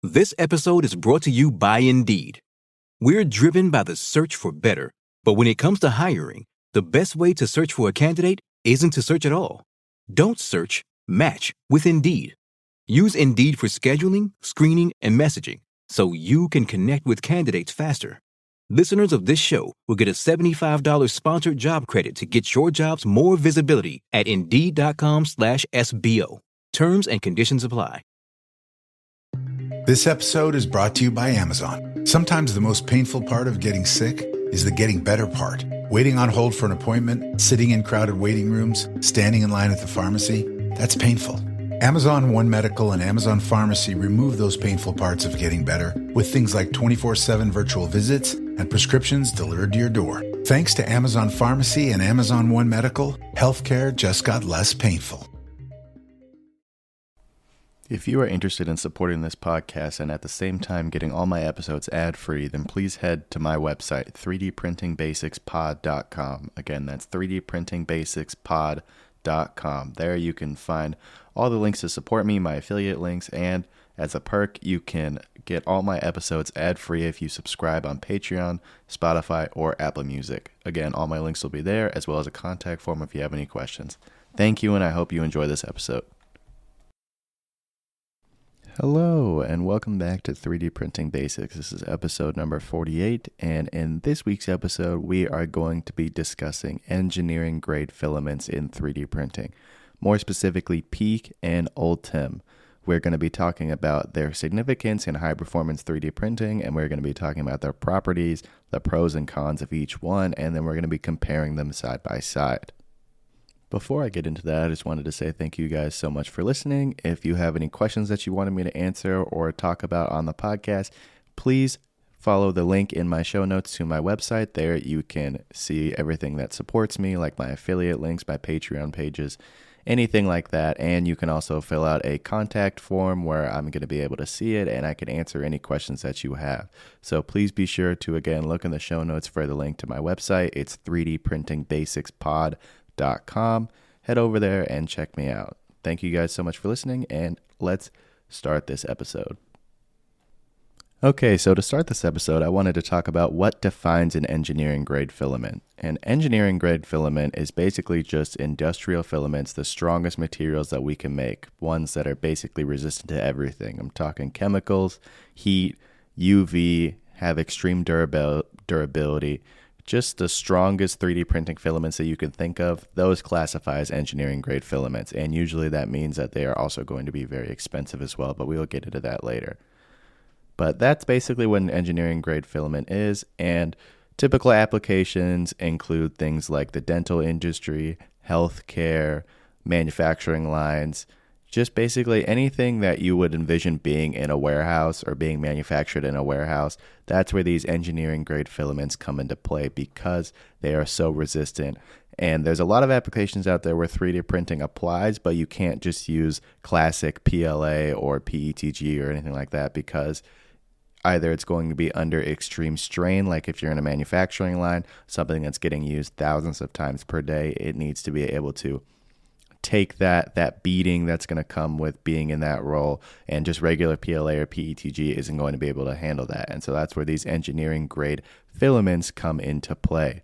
This episode is brought to you by Indeed. We're driven by the search for better, but when it comes to hiring, the best way to search for a candidate isn't to search at all. Don't search, match with Indeed. Use Indeed for scheduling, screening, and messaging so you can connect with candidates faster. Listeners of this show will get a $75 sponsored job credit to get your jobs more visibility at Indeed.com/SBO. Terms and conditions apply. This episode is brought to you by Amazon. Sometimes the most painful part of getting sick is the getting better part. Waiting on hold for an appointment, sitting in crowded waiting rooms, standing in line at the pharmacy, that's painful. Amazon One Medical and Amazon Pharmacy remove those painful parts of getting better with things like 24/7 virtual visits and prescriptions delivered to your door. Thanks to Amazon Pharmacy and Amazon One Medical, healthcare just got less painful. If you are interested in supporting this podcast and at the same time getting all my episodes ad-free, then please head to my website, 3dprintingbasicspod.com. Again, that's 3dprintingbasicspod.com. There you can find all the links to support me, my affiliate links, and as a perk, you can get all my episodes ad-free if you subscribe on Patreon, Spotify, or Apple Music. Again, all my links will be there, as well as a contact form if you have any questions. Thank you, and I hope you enjoy this episode. Hello, and welcome back to 3D Printing Basics. This is episode number 48, and in this week's episode, we are going to be discussing engineering-grade filaments in 3D printing, more specifically PEEK and ULTEM. We're going to be talking about their significance in high-performance 3D printing, and we're going to be talking about their properties, the pros and cons of each one, and then we're going to be comparing them side by side. Before I get into that, I just wanted to say thank you guys so much for listening. If you have any questions that you wanted me to answer or talk about on the podcast, please follow the link in my show notes to my website. There you can see everything that supports me, like my affiliate links, my Patreon pages, anything like that. And you can also fill out a contact form where I'm going to be able to see it and I can answer any questions that you have. So please be sure to, again, look in the show notes for the link to my website. It's 3dprintingbasicspod.com. Head over there and check me out. Thank you guys so much for listening, and let's start this episode. Okay, so to start this episode, I wanted to talk about what defines an engineering-grade filament. An engineering-grade filament is basically just industrial filaments, the strongest materials that we can make, ones that are basically resistant to everything. I'm talking chemicals, heat, UV, have extreme durability, just the strongest 3D printing filaments that you can think of, those classify as engineering grade filaments. And usually that means that they are also going to be very expensive as well, but we will get into that later. But that's basically what an engineering grade filament is. And typical applications include things like the dental industry, healthcare, manufacturing lines, just basically anything that you would envision being in a warehouse or being manufactured in a warehouse. That's where these engineering grade filaments come into play because they are so resistant. And there's a lot of applications out there where 3D printing applies, but you can't just use classic PLA or PETG or anything like that because either it's going to be under extreme strain, like if you're in a manufacturing line, something that's getting used thousands of times per day, it needs to be able to take that beating that's going to come with being in that role, and just regular PLA or PETG isn't going to be able to handle that. And so that's where these engineering grade filaments come into play.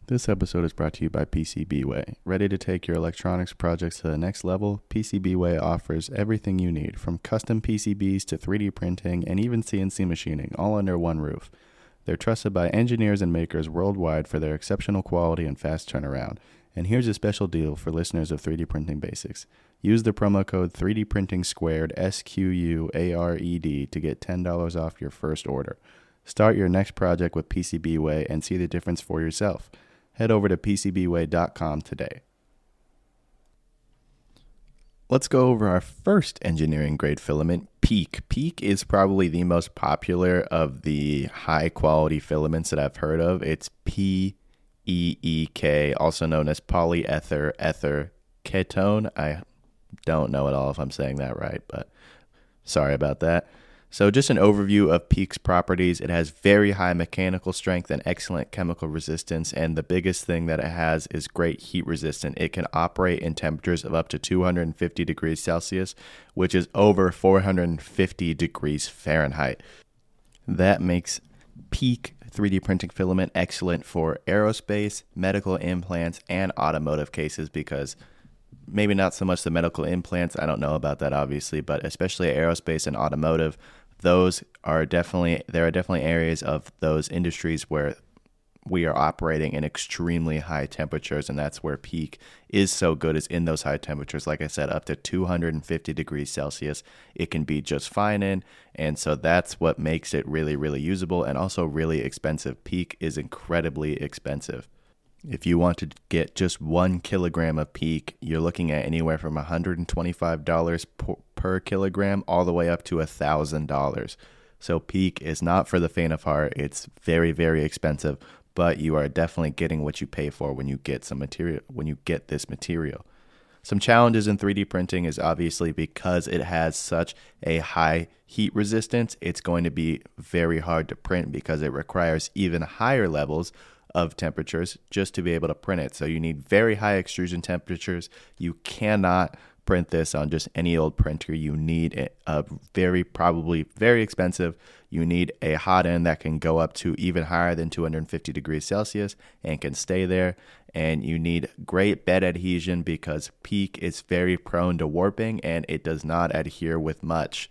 This episode is brought to you by PCBWay. Ready to take your electronics projects to the next level? PCBWay offers everything you need, from custom PCBs to 3D printing and even CNC machining, all under one roof. They're trusted by engineers and makers worldwide for their exceptional quality and fast turnaround. And here's a special deal for listeners of 3D Printing Basics. Use the promo code 3DPrintingSquared, SQUARED, to get $10 off your first order. Start your next project with PCBWay and see the difference for yourself. Head over to PCBWay.com today. Let's go over our first engineering grade filament, PEEK. PEEK is probably the most popular of the high quality filaments that I've heard of. It's PEEK, also known as polyether ether ketone. I don't know at all if I'm saying that right, but sorry about that. So just an overview of PEEK's properties. It has very high mechanical strength and excellent chemical resistance. And the biggest thing that it has is great heat resistant. It can operate in temperatures of up to 250 degrees Celsius, which is over 450 degrees Fahrenheit. That makes PEEK 3D printing filament excellent for aerospace, medical implants, and automotive cases, because maybe not so much the medical implants, I don't know about that obviously, but especially aerospace and automotive, there are definitely areas of those industries where we are operating in extremely high temperatures, and that's where PEEK is so good, is in those high temperatures. Like I said, up to 250 degrees Celsius, it can be just fine in, and so that's what makes it really, really usable and also really expensive. PEEK is incredibly expensive. If you want to get just 1 kilogram of PEEK, you're looking at anywhere from $125 per kilogram all the way up to $1,000. So PEEK is not for the faint of heart. It's very, very expensive, but you are definitely getting what you pay for when you get this material. Some challenges in 3D printing is obviously because it has such a high heat resistance, it's going to be very hard to print because it requires even higher levels of temperatures just to be able to print it. So you need very high extrusion temperatures. You cannot print this on just any old printer. You need probably very expensive. You need a hot end that can go up to even higher than 250 degrees Celsius and can stay there. And you need great bed adhesion because PEEK is very prone to warping and it does not adhere with much.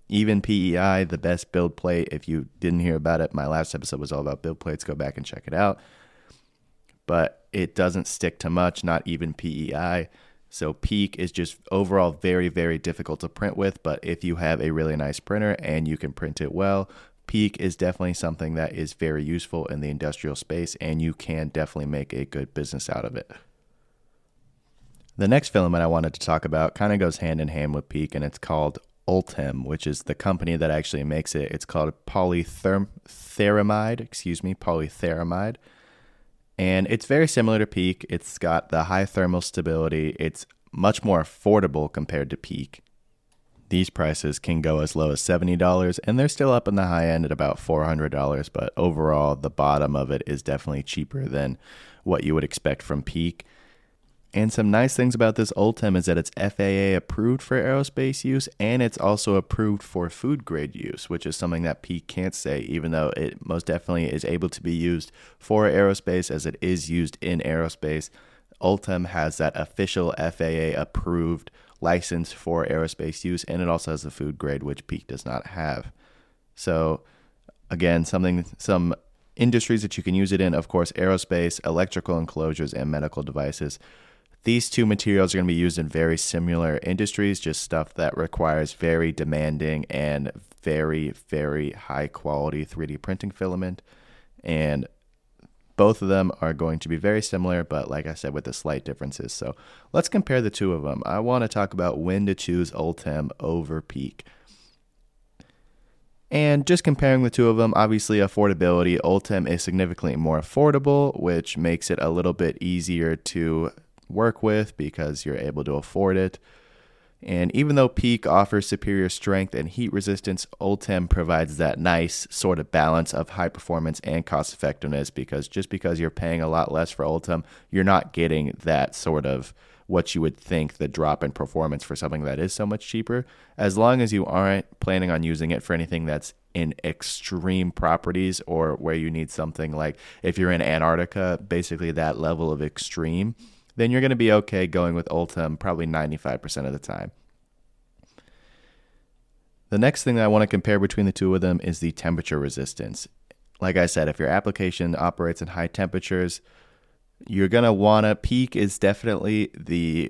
Even PEI, the best build plate, if you didn't hear about it, my last episode was all about build plates. Go back and check it out. But it doesn't stick to much, not even PEI. So PEEK is just overall very, very difficult to print with. But if you have a really nice printer and you can print it well, PEEK is definitely something that is very useful in the industrial space, and you can definitely make a good business out of it. The next filament I wanted to talk about kind of goes hand in hand with PEEK, and it's called ULTEM, which is the company that actually makes it. It's called polytheramide, and it's very similar to PEEK. It's got the high thermal stability. It's much more affordable compared to PEEK. These prices can go as low as $70, and they're still up in the high end at about $400, but overall, the bottom of it is definitely cheaper than what you would expect from PEEK. And some nice things about this ULTEM is that it's FAA approved for aerospace use, and it's also approved for food grade use, which is something that PEEK can't say, even though it most definitely is able to be used for aerospace as it is used in aerospace. ULTEM has that official FAA approved license for aerospace use, and it also has the food grade, which PEEK does not have. So again, some industries that you can use it in, of course, aerospace, electrical enclosures, and medical devices. These two materials are going to be used in very similar industries, just stuff that requires very demanding and very, very high quality 3D printing filament. And both of them are going to be very similar, but like I said, with the slight differences. So let's compare the two of them. I want to talk about when to choose ULTEM over PEEK. And just comparing the two of them, obviously affordability, ULTEM is significantly more affordable, which makes it a little bit easier to work with because you're able to afford it. And even though PEEK offers superior strength and heat resistance, ULTEM provides that nice sort of balance of high performance and cost effectiveness, because just because you're paying a lot less for ULTEM, you're not getting that sort of what you would think the drop in performance for something that is so much cheaper. As long as you aren't planning on using it for anything that's in extreme properties, or where you need something like if you're in Antarctica, basically that level of extreme, then you're going to be okay going with ULTEM probably 95% of the time. The next thing that I want to compare between the two of them is the temperature resistance. Like I said, if your application operates in high temperatures, you're going to want to, PEEK is definitely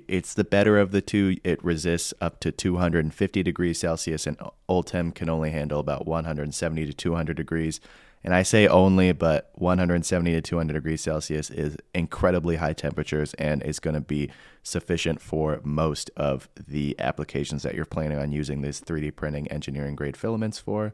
it's the better of the two. It resists up to 250 degrees Celsius, and ULTEM can only handle about 170 to 200 degrees. And I say only, but 170 to 200 degrees Celsius is incredibly high temperatures and is going to be sufficient for most of the applications that you're planning on using these 3D printing engineering grade filaments for.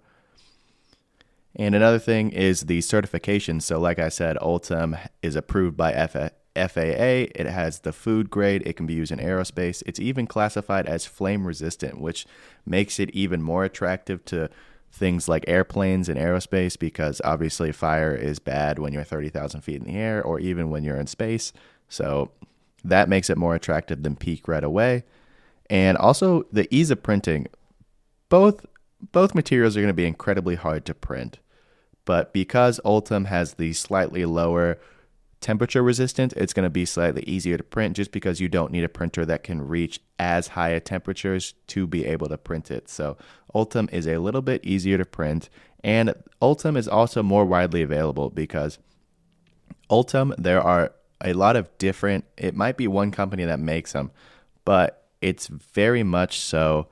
And another thing is the certification. So like I said, ULTEM is approved by FAA. It has the food grade. It can be used in aerospace. It's even classified as flame resistant, which makes it even more attractive to things like airplanes and aerospace, because obviously fire is bad when you're 30,000 feet in the air or even when you're in space. So that makes it more attractive than PEEK right away. And also the ease of printing. Both materials are going to be incredibly hard to print. But because ULTEM has the slightly lower temperature resistance, it's going to be slightly easier to print just because you don't need a printer that can reach as high a temperatures to be able to print it. So ULTEM is a little bit easier to print, and ULTEM is also more widely available because ULTEM, there are a lot of different, it might be one company that makes them, but it's very much so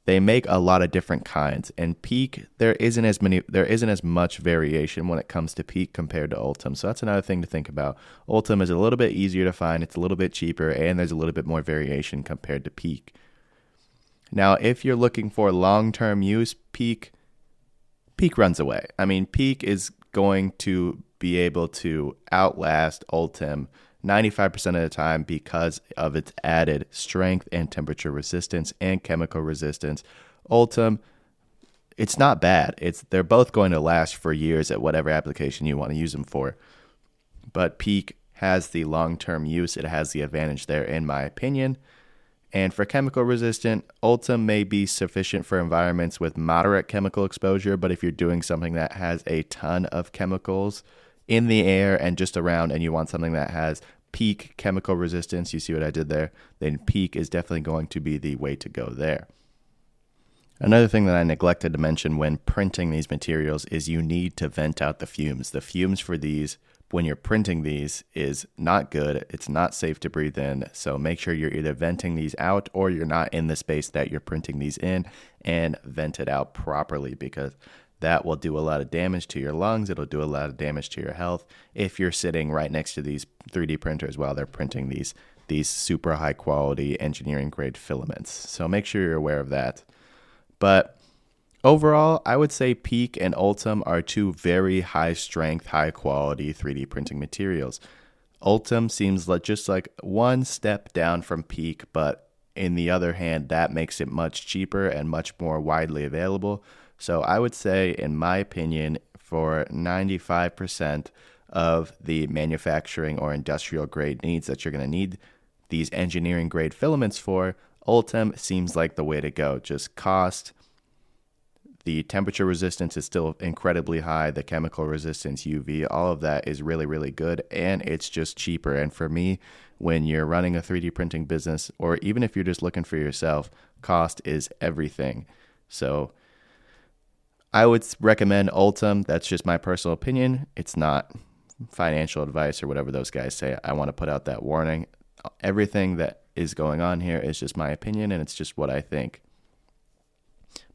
they make a lot of different kinds. And PEEK, there isn't as much variation when it comes to PEEK compared to ULTEM. So that's another thing to think about. ULTEM is a little bit easier to find, it's a little bit cheaper, and there's a little bit more variation compared to PEEK. Now, if you're looking for long-term use, PEEK runs away. I mean, PEEK is going to be able to outlast ULTEM 95% of the time because of its added strength and temperature resistance and chemical resistance. ULTEM, it's not bad. They're both going to last for years at whatever application you want to use them for. But PEEK has the long-term use. It has the advantage there, in my opinion. And for chemical resistant, ULTEM may be sufficient for environments with moderate chemical exposure, but if you're doing something that has a ton of chemicals in the air and just around, and you want something that has PEEK chemical resistance, you see what I did there, then PEEK is definitely going to be the way to go there. Another thing that I neglected to mention when printing these materials is you need to vent out the fumes. The fumes for these, when you're printing these, is not good. It's not safe to breathe in. So make sure you're either venting these out or you're not in the space that you're printing these in, and vent it out properly, because that will do a lot of damage to your lungs. It'll do a lot of damage to your health if you're sitting right next to these 3D printers while they're printing these super high quality engineering grade filaments. So make sure you're aware of that. But overall, I would say PEEK and ULTEM are two very high strength, high quality 3D printing materials. ULTEM seems just like one step down from PEEK, but in the other hand, that makes it much cheaper and much more widely available. So I would say, in my opinion, for 95% of the manufacturing or industrial grade needs that you're going to need these engineering grade filaments for, ULTEM seems like the way to go. Just cost, the temperature resistance is still incredibly high, the chemical resistance, UV, all of that is really, really good, and it's just cheaper. And for me, when you're running a 3D printing business, or even if you're just looking for yourself, cost is everything. So I would recommend ULTEM. That's just my personal opinion. It's not financial advice or whatever those guys say. I want to put out that warning. Everything that is going on here is just my opinion, and it's just what I think.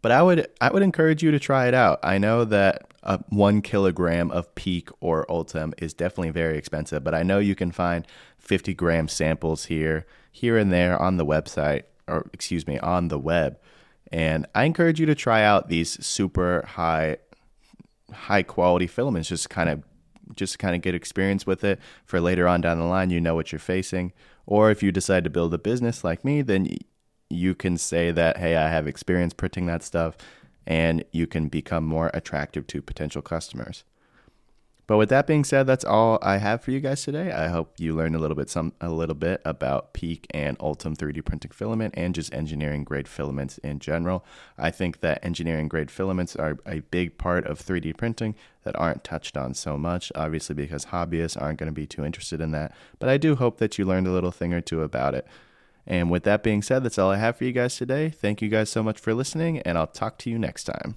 But I would encourage you to try it out. I know that 1 kilogram of PEEK or ULTEM is definitely very expensive, but I know you can find 50-gram samples here and there on the website, on the web. And I encourage you to try out these super high quality filaments, just kind of get experience with it for later on down the line. You know what you're facing. Or if you decide to build a business like me, then you can say that, hey, I have experience printing that stuff, and you can become more attractive to potential customers. But with that being said, that's all I have for you guys today. I hope you learned a little bit about PEEK and ULTEM 3D printing filament and just engineering grade filaments in general. I think that engineering grade filaments are a big part of 3D printing that aren't touched on so much, obviously because hobbyists aren't going to be too interested in that. But I do hope that you learned a little thing or two about it. And with that being said, that's all I have for you guys today. Thank you guys so much for listening, and I'll talk to you next time.